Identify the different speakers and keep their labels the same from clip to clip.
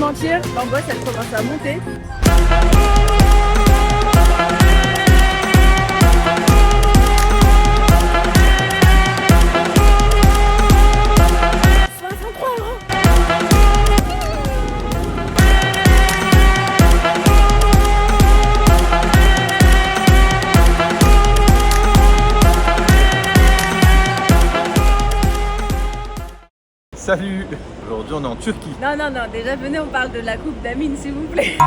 Speaker 1: mentir, l'angoisse elle commence à monter.
Speaker 2: Salut! Aujourd'hui on est en Turquie.
Speaker 1: Non, déjà venez, on parle de la coupe d'Amine s'il vous plaît.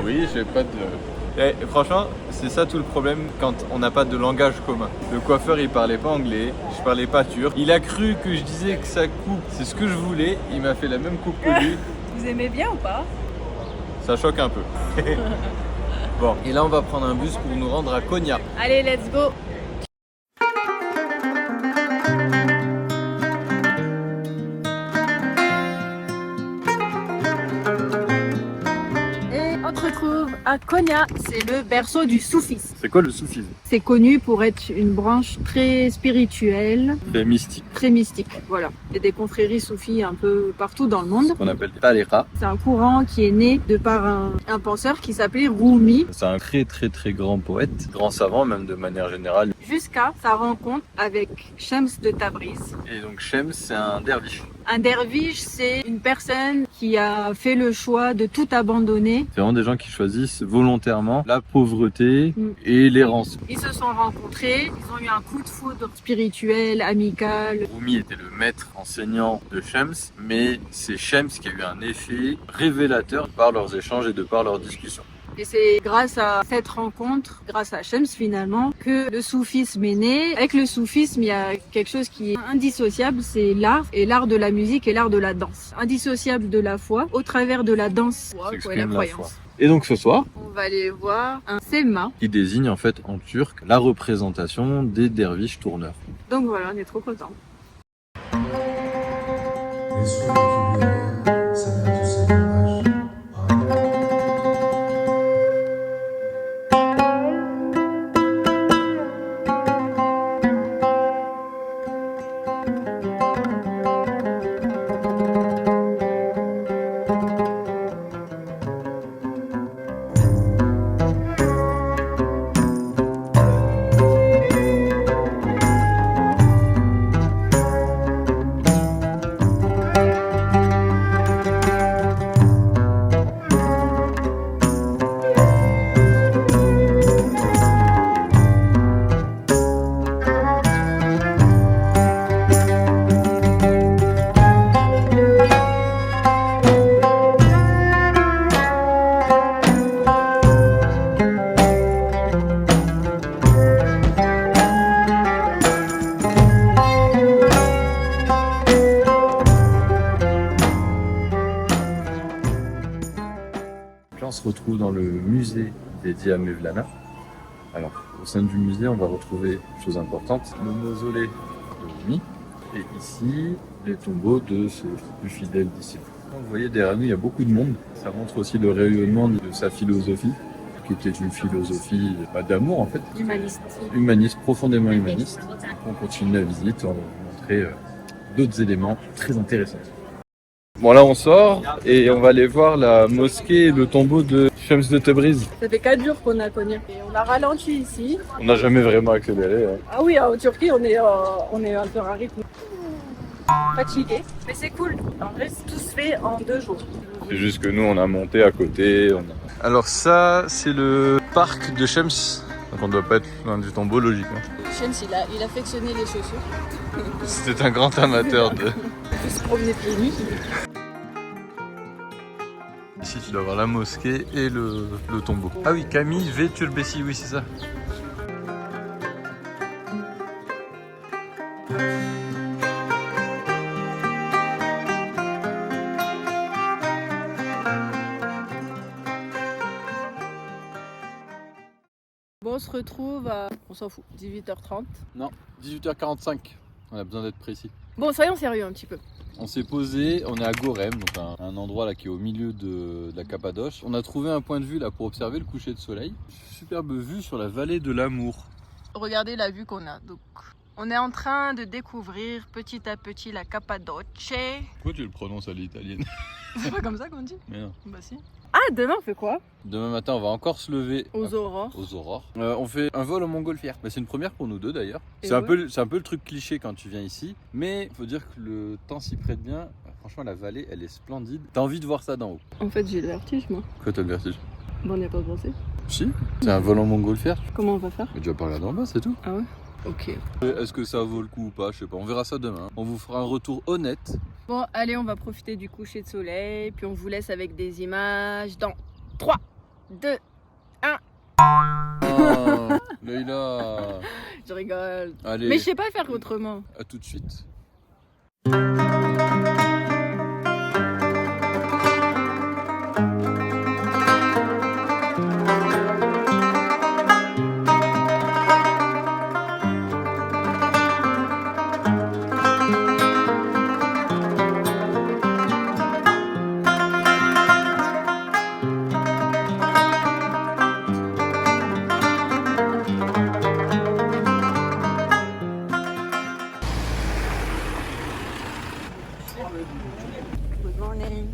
Speaker 2: Oui, j'ai pas de... franchement, c'est ça tout le problème quand on n'a pas de langage commun. Le coiffeur il parlait pas anglais, je parlais pas turc. Il a cru que je disais que sa coupe c'est ce que je voulais, il m'a fait la même coupe que lui.
Speaker 1: Vous aimez bien ou pas?
Speaker 2: Ça choque un peu. Bon, et là on va prendre un bus pour nous rendre à Konya.
Speaker 1: Allez, let's go! On se retrouve à Konya, c'est le berceau du soufisme.
Speaker 2: C'est quoi le soufisme?
Speaker 1: C'est connu pour être une branche très spirituelle,
Speaker 2: C'est mystique.
Speaker 1: très mystique. Voilà, il y a des confréries soufis un peu partout dans le monde.
Speaker 2: Qu'on appelle Tariqa.
Speaker 1: C'est un courant qui est né de par un penseur qui s'appelait Rumi.
Speaker 2: C'est un très grand poète, grand savant même de manière générale.
Speaker 1: Jusqu'à sa rencontre avec Shams de Tabriz.
Speaker 2: Et donc Shems c'est un derviche.
Speaker 1: Un derviche, c'est une personne qui a fait le choix de tout abandonner.
Speaker 2: C'est vraiment des gens qui choisissent volontairement la pauvreté et l'errance.
Speaker 1: Ils se sont rencontrés, ils ont eu un coup de foudre spirituel, amical.
Speaker 2: Rumi était le maître enseignant de Shems, mais c'est Shems qui a eu un effet révélateur par leurs échanges et de par leurs discussions.
Speaker 1: Et c'est grâce à cette rencontre, grâce à Shems finalement, que le soufisme est né. Avec le soufisme, il y a quelque chose qui est indissociable, c'est l'art, et l'art de la musique et l'art de la danse. Indissociable de la foi, au travers de la danse et la croyance.
Speaker 2: Et donc ce soir,
Speaker 1: On va aller voir un sema.
Speaker 2: qui désigne en fait en turc la représentation des derviches tourneurs.
Speaker 1: Donc voilà, on est trop contents.
Speaker 2: Là, on se retrouve dans le musée dédié à Mevlana. Alors, au sein du musée, on va retrouver, chose importante, le mausolée de Rumi. Et ici, les tombeaux de ses plus fidèles disciples. Vous voyez, derrière nous, il y a beaucoup de monde. Ça montre aussi le rayonnement de sa philosophie, qui était une philosophie d'amour, en fait.
Speaker 1: Humaniste.
Speaker 2: Humaniste, profondément humaniste. On continue la visite, on va vous montrer d'autres éléments très intéressants. Bon, là on sort et on va aller voir la mosquée et le tombeau de Shems de Tabriz.
Speaker 1: Ça fait 4 jours qu'on a connu. Et on a ralenti ici.
Speaker 2: On n'a jamais vraiment accéléré. Hein.
Speaker 1: Ah oui, en Turquie, on est un peu à rythme. Fatigué, mais c'est cool. En vrai, tout se fait en 2 jours.
Speaker 2: C'est juste que nous on a monté à côté. Alors ça, c'est le parc de Shems. Donc on doit pas être loin du tombeau logiquement.
Speaker 1: Shems, il affectionnait les chaussures.
Speaker 2: C'était un grand amateur de...
Speaker 1: Il se promenait pieds nus.
Speaker 2: Ici tu dois avoir la mosquée et le tombeau. Ah oui, Camille V. Turbessi, oui c'est ça.
Speaker 1: Bon, on se retrouve à... On s'en fout, 18h30.
Speaker 2: Non, 18h45. On a besoin d'être précis.
Speaker 1: Bon, soyons sérieux un petit peu.
Speaker 2: On s'est posé, on est à Gorem, donc un endroit là qui est au milieu de la Cappadoce. On a trouvé un point de vue là pour observer le coucher de soleil. Superbe vue sur la vallée de l'Amour.
Speaker 1: Regardez la vue qu'on a. Donc, on est en train de découvrir petit à petit la Cappadoce.
Speaker 2: Pourquoi tu le prononces à l'italienne?
Speaker 1: C'est pas comme ça qu'on dit?
Speaker 2: Mais non.
Speaker 1: Bah si. Ah, demain on fait quoi?
Speaker 2: Demain matin, on va encore se lever
Speaker 1: Aux aurores.
Speaker 2: aux aurores. On fait un vol aux montgolfières. Bah, c'est une première pour nous deux d'ailleurs.
Speaker 1: Et
Speaker 2: C'est
Speaker 1: ouais.
Speaker 2: un peu le truc cliché quand tu viens ici. Mais faut dire que le temps s'y prête bien. Franchement, la vallée, elle est splendide. T'as envie de voir ça d'en haut.
Speaker 1: En fait, j'ai le vertige, moi.
Speaker 2: Quoi, t'as le vertige?
Speaker 1: Bon, on n'y a pas pensé.
Speaker 2: Si. C'est un vol en montgolfière.
Speaker 1: Comment on va faire?
Speaker 2: Mais tu vas pas regarder en bas, c'est tout.
Speaker 1: Ah ouais? Ok.
Speaker 2: Est-ce que ça vaut le coup ou pas? Je sais pas. On verra ça demain. On vous fera un retour honnête.
Speaker 1: Bon, allez, on va profiter du coucher de soleil, puis on vous laisse avec des images dans 3, 2,
Speaker 2: Oh, Leïla.
Speaker 1: je rigole.
Speaker 2: Allez.
Speaker 1: Mais je sais pas faire autrement.
Speaker 2: À tout de suite.
Speaker 1: Good morning.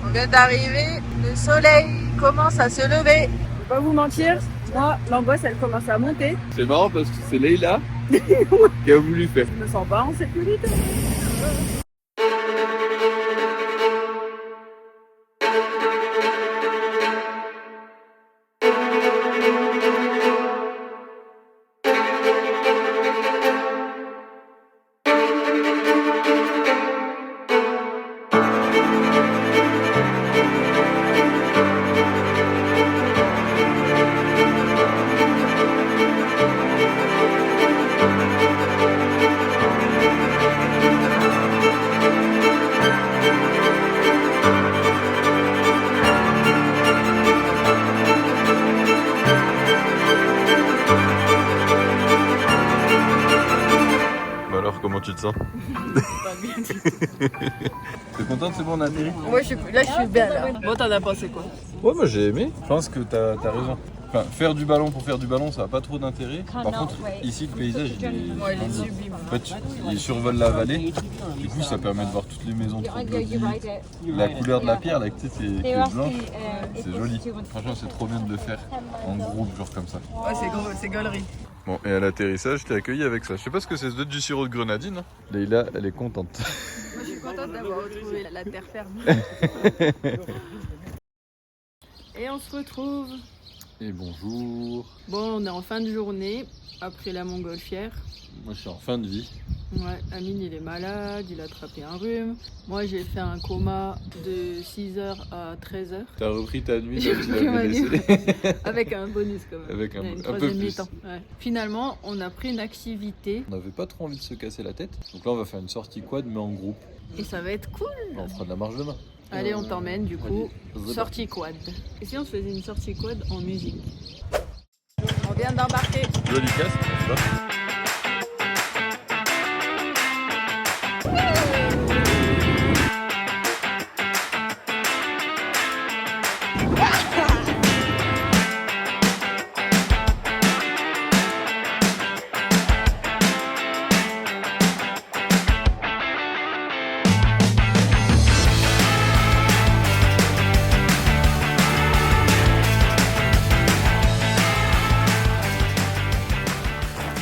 Speaker 1: On vient d'arriver, le soleil commence à se lever. Je vais pas vous mentir, moi, l'angoisse elle commence à monter.
Speaker 2: C'est marrant parce que c'est Leïla qui a voulu faire.
Speaker 1: Je me sens pas en sécurité.
Speaker 2: Alors, comment tu te sens?
Speaker 1: Pas bien du tout.
Speaker 2: T'es contente, c'est bon, on a atterri?
Speaker 1: Ouais, je suis bien là. Bon, t'en as pensé quoi?
Speaker 2: Ouais, moi j'ai aimé. Je pense que t'as raison. Enfin, faire du ballon pour faire du ballon, ça n'a pas trop d'intérêt. Par contre, ici, le paysage, il est
Speaker 1: sublime.
Speaker 2: En fait, il survole la vallée. Du coup, ça permet de voir toutes les maisons de troglodytes. La couleur de la pierre, là, tu sais, qui est blanche. C'est joli. Franchement, c'est trop bien de le faire en groupe, genre comme ça.
Speaker 1: Ouais, c'est gaulerie.
Speaker 2: Bon, et à l'atterrissage, je t'ai accueilli avec ça. Je sais pas ce que c'est, ça doit être du sirop de grenadine. Hein. Leïla, elle est contente.
Speaker 1: Moi, je suis contente d'avoir retrouvé la terre ferme. Et on se retrouve.
Speaker 2: Et bonjour.
Speaker 1: Bon, on est en fin de journée, après la montgolfière.
Speaker 2: Moi, je suis en fin de vie.
Speaker 1: Ouais, Amine, il est malade, il a attrapé un rhume. Moi, j'ai fait un coma de 6h à 13h.
Speaker 2: T'as repris ta nuit,
Speaker 1: J'ai
Speaker 2: là, tu
Speaker 1: repris ma
Speaker 2: l'avais
Speaker 1: nuit.
Speaker 2: laissé.
Speaker 1: Avec un bonus quand même.
Speaker 2: Avec un
Speaker 1: Une
Speaker 2: peu
Speaker 1: troisième
Speaker 2: plus.
Speaker 1: mi-temps. Ouais. Finalement, on a pris une activité
Speaker 2: On n'avait pas trop envie de se casser la tête. Donc là, on va faire une sortie quad, mais en groupe.
Speaker 1: et ça va être cool.
Speaker 2: On fera de la marche demain.
Speaker 1: Allez, on t'emmène du coup.
Speaker 2: Allez.
Speaker 1: Sortie quad. Et si on se faisait une sortie quad en musique? On vient d'embarquer.
Speaker 2: Joli casque, tu vois.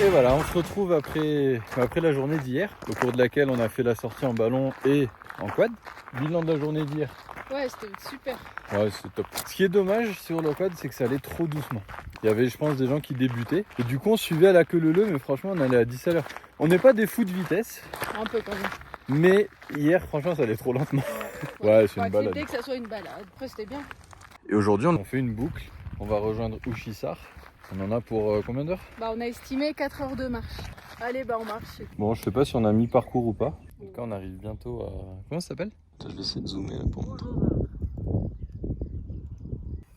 Speaker 2: Et voilà, on se retrouve après la journée d'hier, au cours de laquelle on a fait la sortie en ballon et en quad. Bilan de la journée d'hier.
Speaker 1: Ouais, c'était super.
Speaker 2: Ouais, c'est top. Ce qui est dommage sur le quad, c'est que ça allait trop doucement. Il y avait, je pense, des gens qui débutaient. Et du coup, on suivait à la queue leu, mais franchement, on allait à 10 à l'heure. On n'est pas des fous de vitesse,
Speaker 1: Un peu quand même.
Speaker 2: mais hier, franchement, ça allait trop lentement. Ouais, c'est
Speaker 1: Faut
Speaker 2: une balade.
Speaker 1: accepter que ça soit une balade. Après, c'était bien.
Speaker 2: Et aujourd'hui, on fait une boucle. On va rejoindre Uchisar. On en a pour combien d'heures?
Speaker 1: Bah, on a estimé 4 heures de marche. Allez, bah, on marche.
Speaker 2: Bon, je sais pas si on a mis parcours ou pas. En tout cas, on arrive bientôt à... Comment ça s'appelle? Je vais essayer de zoomer là pour montrer.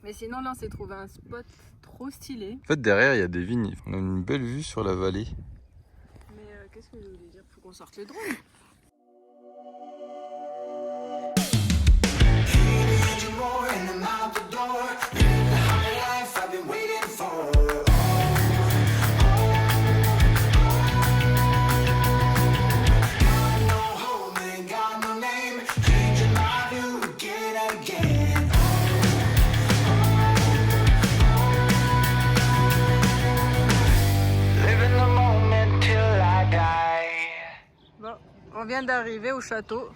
Speaker 1: Mais sinon, là, on s'est trouvé un spot trop stylé.
Speaker 2: En fait, derrière, il y a des vignes. On a une belle vue sur la vallée.
Speaker 1: Mais qu'est-ce que je voulais dire? Faut qu'on sorte le drone. On vient d'arriver au château.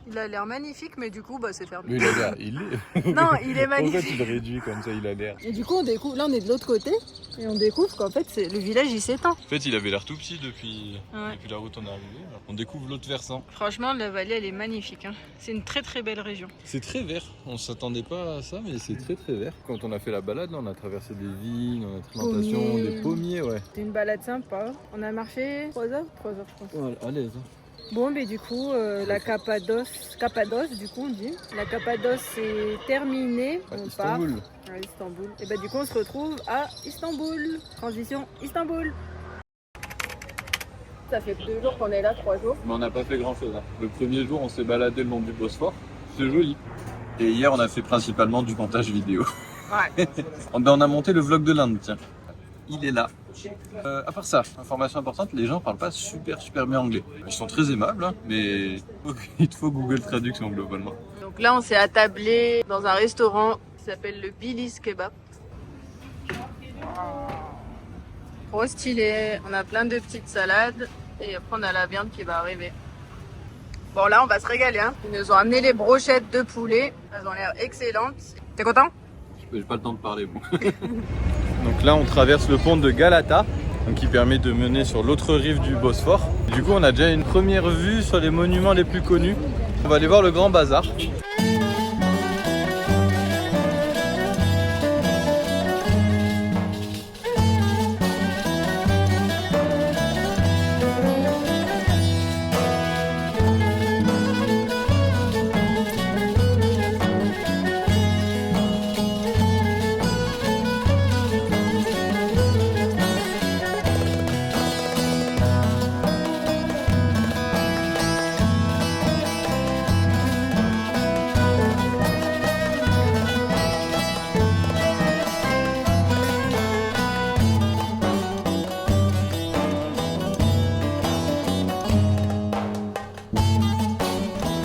Speaker 1: Il a l'air magnifique, mais du coup, bah, c'est fermé.
Speaker 2: Mais il a l'air, il est.
Speaker 1: Non, il est
Speaker 2: Pourquoi
Speaker 1: magnifique.
Speaker 2: tu le réduis comme ça, il a l'air?
Speaker 1: Et du coup, on découvre. Là, on est de l'autre côté et on découvre qu'en fait, le village il s'étend.
Speaker 2: En fait, il avait l'air tout petit depuis
Speaker 1: Ouais.
Speaker 2: la route on est arrivé. On découvre l'autre versant.
Speaker 1: Franchement, la vallée elle est magnifique. Hein. C'est une très très belle région.
Speaker 2: C'est très vert. On s'attendait pas à ça, mais c'est très très vert. Quand on a fait la balade, là, on a traversé des vignes, on a fait plantations,
Speaker 1: Pommiers.
Speaker 2: des pommiers, ouais.
Speaker 1: C'est une balade sympa. On a marché 3 heures je pense.
Speaker 2: Ouais, à l'aise.
Speaker 1: Bon, mais du coup, la Cappadoce, du coup, on dit. La Cappadoce c'est terminé.
Speaker 2: À
Speaker 1: On
Speaker 2: Istanbul.
Speaker 1: part à Istanbul. Et bah, du coup, on se retrouve à Istanbul. Transition Istanbul. Ça fait 2 jours qu'on est là, 3 jours.
Speaker 2: Mais on n'a pas fait grand chose. Le premier jour, on s'est baladé le long du Bosphore. C'est joli. Et hier, on a fait principalement du montage vidéo.
Speaker 1: Ouais.
Speaker 2: On a monté le vlog de l'Inde, tiens. Il est là. À part ça, information importante, les gens parlent pas super bien anglais. Ils sont très aimables, hein, mais il te faut Google Traduction globalement.
Speaker 1: Donc là, on s'est attablé dans un restaurant qui s'appelle le Bilis Kebab. Trop stylé. On a plein de petites salades et après on a la viande qui va arriver. Bon là, on va se régaler. Hein. Ils nous ont amené les brochettes de poulet. Elles ont l'air excellentes. T'es content?
Speaker 2: J'ai pas le temps de parler, bon. Donc là, on traverse le pont de Galata, donc qui permet de mener sur l'autre rive du Bosphore. Du coup, on a déjà une première vue sur les monuments les plus connus. On va aller voir le Grand Bazar.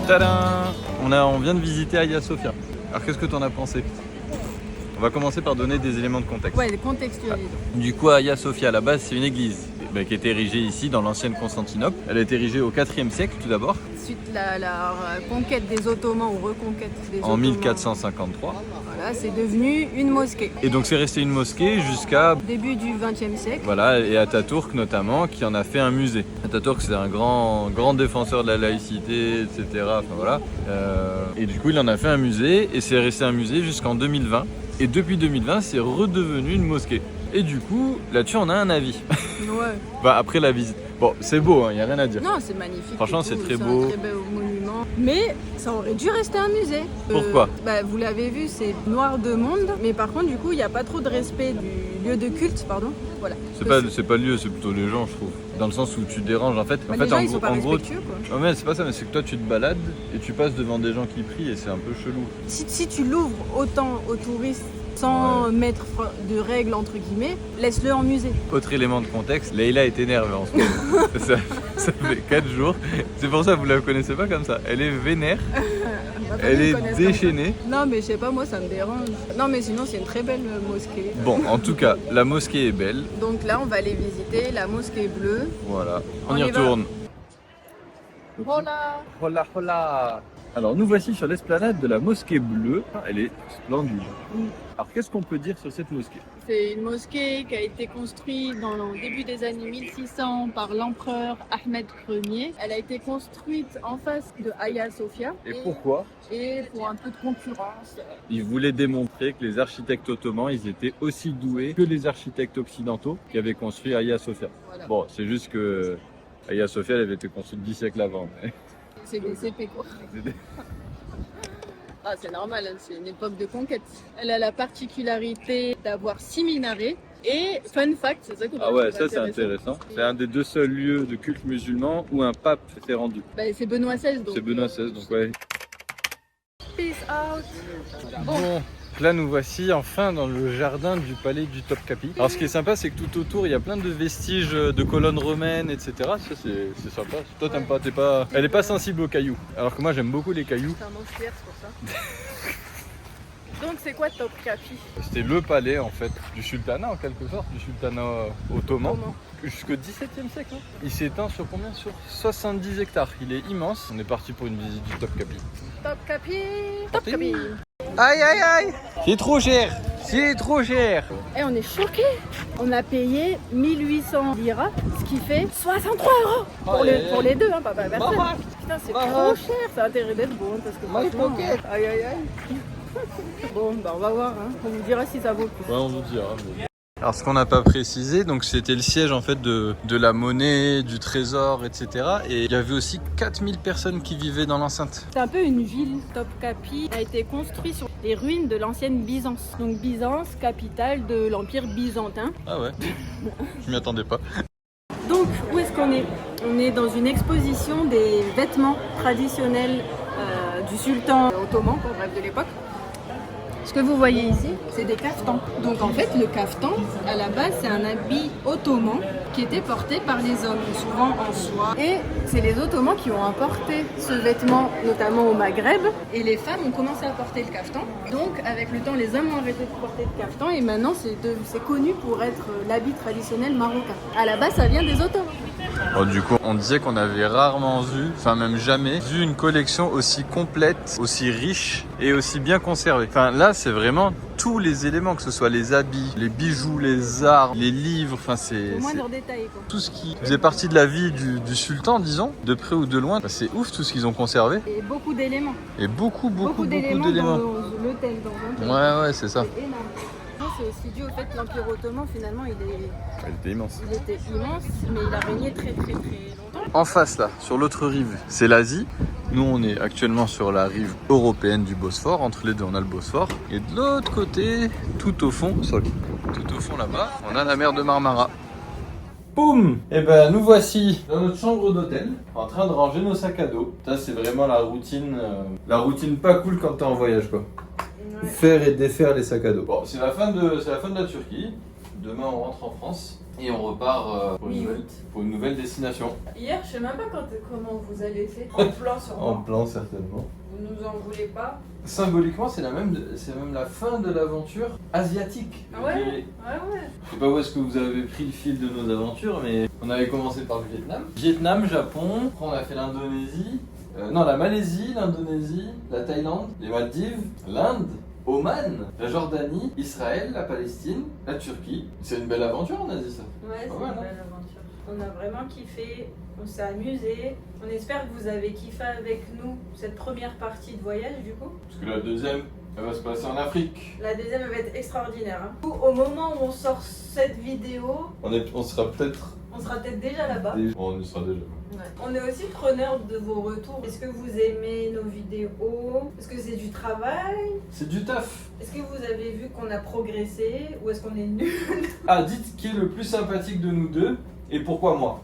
Speaker 2: Tadam! On vient de visiter Hagia Sophia. Alors qu'est-ce que tu en as pensé? On va commencer par donner des éléments de contexte.
Speaker 1: Ouais, contextualisé.
Speaker 2: Du coup, Hagia Sophia, à la base, c'est une église qui a été érigée ici, dans l'ancienne Constantinople. Elle a été érigée au IVe siècle, tout d'abord,
Speaker 1: Suite la conquête des Ottomans ou reconquête des Ottomans.
Speaker 2: en 1453.
Speaker 1: Voilà, c'est devenu une mosquée.
Speaker 2: Et donc, c'est resté une mosquée jusqu'à...
Speaker 1: Début du XXe siècle.
Speaker 2: Voilà, et Atatürk notamment, qui en a fait un musée. Atatürk, c'est un grand défenseur de la laïcité, etc. Enfin, voilà. Et du coup, il en a fait un musée, et c'est resté un musée jusqu'en 2020. Et depuis 2020, c'est redevenu une mosquée. Et du coup, là-dessus, on a un avis.
Speaker 1: Ouais.
Speaker 2: Bah, après la visite. Bon, c'est beau, il n'y a rien à dire.
Speaker 1: Non, c'est magnifique.
Speaker 2: Franchement,
Speaker 1: et
Speaker 2: c'est
Speaker 1: tout,
Speaker 2: très beau.
Speaker 1: un très beau monument. Mais ça aurait dû rester un musée.
Speaker 2: Pourquoi
Speaker 1: Bah, vous l'avez vu, c'est noir de monde. Mais par contre, du coup, il n'y a pas trop de respect du lieu de culte, pardon. Voilà.
Speaker 2: C'est pas le lieu, c'est plutôt les gens, je trouve. Dans le sens où tu déranges, en fait.
Speaker 1: Bah,
Speaker 2: En
Speaker 1: les
Speaker 2: fait,
Speaker 1: gens,
Speaker 2: en
Speaker 1: ils sont pas
Speaker 2: gros,
Speaker 1: respectueux, quoi.
Speaker 2: ouais, mais c'est pas ça, mais c'est que toi, tu te balades et tu passes devant des gens qui prient et c'est un peu chelou.
Speaker 1: Si tu l'ouvres autant aux touristes sans mettre de règles, entre guillemets, laisse-le en musée.
Speaker 2: Autre élément de contexte, Leïla est énervée en ce moment. ça fait 4 jours. C'est pour ça que vous la connaissez pas comme ça. Elle est vénère, elle est déchaînée.
Speaker 1: Non, mais je sais pas, moi ça me dérange. Non, mais sinon c'est une très belle mosquée.
Speaker 2: Bon, en tout cas, la mosquée est belle.
Speaker 1: Donc là, on va aller visiter la mosquée bleue.
Speaker 2: Voilà, on
Speaker 1: On
Speaker 2: y
Speaker 1: y va.
Speaker 2: retourne.
Speaker 1: Voilà.
Speaker 2: Hola, hola. Alors nous voici sur l'esplanade de la mosquée bleue. Elle est splendide. Alors qu'est-ce qu'on peut dire sur cette mosquée?
Speaker 1: C'est une mosquée qui a été construite dans le début des années 1600 par l'empereur Ahmed Ier. Elle a été construite en face de Hagia Sophia.
Speaker 2: Et pourquoi?
Speaker 1: Et pour un peu de concurrence.
Speaker 2: Ils voulaient démontrer que les architectes ottomans, ils étaient aussi doués que les architectes occidentaux qui avaient construit Hagia Sophia.
Speaker 1: Voilà.
Speaker 2: Bon, c'est juste que Hagia Sophia, elle avait été construite 10 siècles avant. mais-
Speaker 1: C'est des CP quoi. Ah, c'est normal, hein, c'est une époque de conquête. Elle a la particularité d'avoir 6 minarets. Et fun fact, c'est ça que
Speaker 2: Ah ouais, ça c'est intéressant. C'est un des 2 seuls lieux de culte musulman où un pape s'est rendu.
Speaker 1: Bah, c'est Benoît XVI. donc,
Speaker 2: C'est Benoît XVI, donc ouais.
Speaker 1: Peace out.
Speaker 2: Bon, là nous voici enfin dans le jardin du palais du Topkapi. Alors ce qui est sympa, c'est que tout autour il y a plein de vestiges de colonnes romaines, etc. Ça c'est sympa. Toi t'aimes pas, elle est pas sensible aux cailloux. Alors que moi j'aime beaucoup les cailloux.
Speaker 1: C'est un monstre, c'est pour ça. Donc c'est quoi Topkapi?
Speaker 2: C'était le palais en fait du sultanat en quelque sorte, du sultanat ottoman. Jusqu'au XVIIe siècle. Il s'étend sur combien? Sur 70 hectares. Il est immense. On est parti pour une visite du Topkapi.
Speaker 1: Topkapi, Topkapi.
Speaker 2: Aïe aïe aïe! C'est trop cher! C'est trop cher!
Speaker 1: Et on est choqués. On a payé 1800 liras, ce qui fait 63 euros pour les deux, hein, pas personne. Putain, c'est trop cher. Ça a intérêt d'être bon parce que franchement, aïe aïe aïe. Bon, bah on va voir. Hein. On vous dira si ça vaut le coup.
Speaker 2: Ouais, on vous dira. Alors ce qu'on n'a pas précisé, donc c'était le siège en fait de la monnaie, du trésor, etc. Et il y avait aussi 4000 personnes qui vivaient dans l'enceinte.
Speaker 1: C'est un peu une ville. Topkapi a été construit sur les ruines de l'ancienne Byzance. Donc Byzance, capitale de l'Empire byzantin.
Speaker 2: Ah ouais, je m'y attendais pas.
Speaker 1: Donc où est-ce qu'on est? On est dans une exposition des vêtements traditionnels du sultan ottoman, bref de l'époque. Ce que vous voyez ici, c'est des caftans. Donc en fait, le caftan, à la base, c'est un habit ottoman qui était porté par les hommes, souvent en soie. Et c'est les Ottomans qui ont importé ce vêtement, notamment au Maghreb. Et les femmes ont commencé à porter le caftan. Donc avec le temps, les hommes ont arrêté de porter le caftan. Et maintenant, c'est connu pour être l'habit traditionnel marocain. À la base, ça vient des Ottomans.
Speaker 2: Bon, du coup, on disait qu'on avait rarement vu, enfin même jamais, vu une collection aussi complète, aussi riche et aussi bien conservée. Enfin là, c'est vraiment tous les éléments, que ce soit les habits, les bijoux, les arts, les livres, enfin c'est...
Speaker 1: Au moindre détail, quoi.
Speaker 2: Tout ce qui faisait partie de la vie du sultan, disons, de près ou de loin. Bah, c'est ouf tout ce qu'ils ont conservé.
Speaker 1: Et beaucoup d'éléments.
Speaker 2: Et beaucoup d'éléments.
Speaker 1: Dans l'hôtel, dans un pays.
Speaker 2: Ouais, c'est ça.
Speaker 1: C'est énorme. C'est aussi dû au fait que l'Empire ottoman, finalement, il
Speaker 2: était immense.
Speaker 1: Il était immense, mais il a régné très longtemps.
Speaker 2: En face, là, sur l'autre rive, c'est l'Asie. Nous, on est actuellement sur la rive européenne du Bosphore. Entre les deux, on a le Bosphore. Et de l'autre côté, tout au fond, tout au fond là-bas, on a la mer de Marmara. Boum! Et ben nous voici dans notre chambre d'hôtel, en train de ranger nos sacs à dos. Ça, c'est vraiment la routine pas cool quand t'es en voyage, quoi. Ouais. Faire et défaire les sacs à dos. Bon, c'est la fin de la Turquie. Demain, on rentre en France et on repart pour une nouvelle destination.
Speaker 1: Hier, je sais même pas comment vous avez fait. En plan sûrement.
Speaker 2: En plan, certainement.
Speaker 1: Vous nous en voulez pas.
Speaker 2: Symboliquement, c'est même la fin de l'aventure asiatique.
Speaker 1: Ah ouais? Ouais.
Speaker 2: Je sais pas où est-ce que vous avez pris le fil de nos aventures, mais on avait commencé par le Vietnam. Vietnam, Japon, après on a fait l'Indonésie, la Malaisie, l'Indonésie, la Thaïlande, les Maldives, l'Inde, Oman, la Jordanie, Israël, la Palestine, la Turquie. C'est une belle aventure en Asie, ça.
Speaker 1: Ouais, c'est une belle aventure. On a vraiment kiffé, on s'est amusé. On espère que vous avez kiffé avec nous cette première partie de voyage du coup.
Speaker 2: Parce que la deuxième, elle va se passer en Afrique.
Speaker 1: La deuxième, elle va être extraordinaire. Hein. Au moment où on sort cette vidéo,
Speaker 2: on sera peut-être
Speaker 1: déjà là-bas.
Speaker 2: On y sera déjà.
Speaker 1: Ouais. On est aussi preneur de vos retours. Est-ce que vous aimez nos vidéos? Est-ce que c'est du travail?
Speaker 2: C'est du taf.
Speaker 1: Est-ce que vous avez vu qu'on a progressé ou est-ce qu'on est nul?
Speaker 2: Ah, dites qui est le plus sympathique de nous deux et pourquoi moi.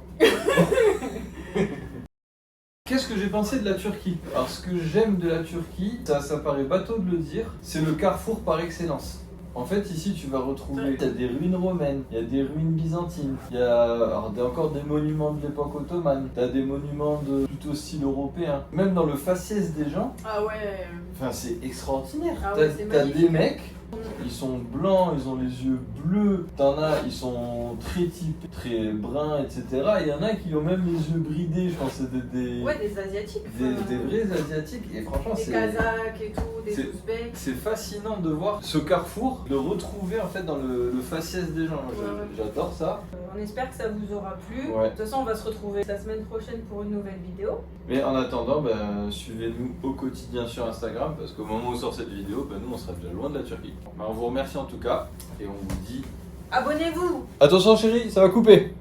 Speaker 2: Qu'est-ce que j'ai pensé de la Turquie? Alors ce que j'aime de la Turquie, ça paraît bateau de le dire, c'est le carrefour par excellence. En fait, ici, tu vas retrouver, il y a des ruines romaines, il y a des ruines byzantines, il y a encore des monuments de l'époque ottomane, tu as des monuments de plutôt style européen. Même dans le faciès des gens,
Speaker 1: ah ouais.
Speaker 2: Enfin, c'est extraordinaire.
Speaker 1: Ah ouais,
Speaker 2: t'as des mecs, ils sont blancs, ils ont les yeux bleus, t'en as, ils sont très typés, très bruns, etc. Et il y en a qui ont même les yeux bridés, je pense que c'est des
Speaker 1: Asiatiques.
Speaker 2: Des vrais asiatiques, et franchement,
Speaker 1: des Kazakhs et tout, des Ouzbeks.
Speaker 2: C'est fascinant de voir ce carrefour, de retrouver en fait dans le faciès des gens. J'adore ça.
Speaker 1: On espère que ça vous aura plu.
Speaker 2: Ouais.
Speaker 1: De toute façon, on va se retrouver la semaine prochaine pour une nouvelle vidéo.
Speaker 2: Mais en attendant, suivez-nous au quotidien sur Instagram, parce qu'au moment où sort cette vidéo, nous on sera déjà loin de la Turquie. On vous remercie en tout cas, et on vous dit...
Speaker 1: Abonnez-vous!
Speaker 2: Attention chérie, ça va couper!